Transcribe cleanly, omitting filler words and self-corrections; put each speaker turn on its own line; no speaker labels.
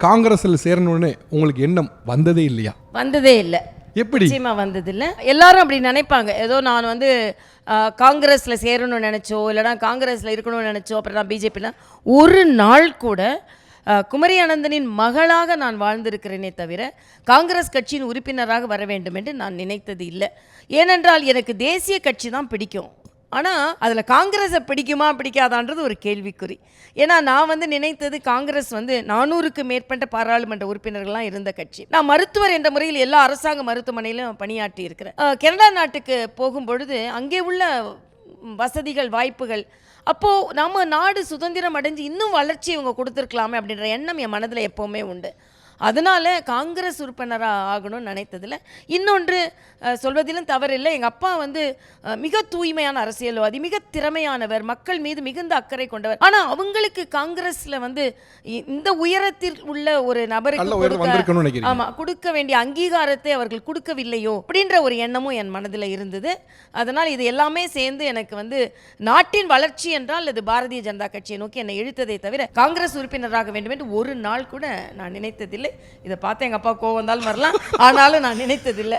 காங்கிரஸ்ல சேரணும்னு உங்களுக்கு எண்ணம் வந்ததே இல்லையா?
வந்ததே இல்லை.
எப்படி?
நிச்சயமா வந்ததில்லை. எல்லாரும் அப்படி நினைப்பாங்க, ஏதோ நான் வந்து காங்கிரஸில் சேரணும்னு நினச்சோ இல்லைனா காங்கிரஸில் இருக்கணும்னு நினச்சோ அப்புறம் நான் பிஜேபினா ஒரு நாள் கூட குமரி அனந்தனின் மகளாக நான் வாழ்ந்திருக்கிறேனே தவிர காங்கிரஸ் கட்சியின் உறுப்பினராக வர வேண்டும் என்று நான் நினைத்தது இல்லை. ஏனென்றால் எனக்கு தேசிய கட்சி தான் பிடிக்கும். ஆனால் அதில் காங்கிரஸை பிடிக்குமா பிடிக்காதான்றது ஒரு கேள்விக்குறி. ஏன்னா நான் வந்து நினைத்தது காங்கிரஸ் வந்து 400க்கு மேற்பட்ட பாராளுமன்ற உறுப்பினர்கள்லாம் இருந்த கட்சி. நான் மருத்துவர் என்ற முறையில் எல்லா அரசாங்க மருத்துவமனையிலும் பணியாற்றி இருக்கிறேன். கனடா நாட்டுக்கு போகும்பொழுது அங்கே உள்ள வசதிகள் வாய்ப்புகள், அப்போது நம்ம நாடு சுதந்திரம் அடைஞ்சு இன்னும் வளர்ச்சி இவங்க கொடுத்துருக்கலாமே அப்படின்ற எண்ணம் என் மனதில் எப்போவுமே உண்டு. அதனால் காங்கிரஸ் உறுப்பினராக ஆகணும்னு நினைத்ததில்லை. இன்னொன்று சொல்வதிலும் தவறில்லை, எங்கள் அப்பா வந்து மிக தூய்மையான அரசியல்வாதி, மிக திறமையானவர், மக்கள் மீது மிகுந்த அக்கறை கொண்டவர். ஆனால் அவங்களுக்கு காங்கிரஸில் வந்து இந்த உயரத்தில் உள்ள ஒரு நபருக்கு கொடுக்க வேண்டிய அங்கீகாரத்தை அவர்கள் கொடுக்கவில்லையோ அப்படின்ற ஒரு எண்ணமும் என் மனதில் இருந்தது. அதனால் இது எல்லாமே சேர்ந்து எனக்கு வந்து நாட்டின் வளர்ச்சி என்றால் அது பாரதிய ஜனதா கட்சியை நோக்கி என்னை இழுத்ததை தவிர காங்கிரஸ் உறுப்பினராக வேண்டும் என்று ஒரு நாள் கூட நான் நினைத்ததில்லை. இதை பார்த்து எங்கள் அப்பா கோவம் வந்தாலும் வரலாம், ஆனாலும் நான் நினைத்ததில்லை.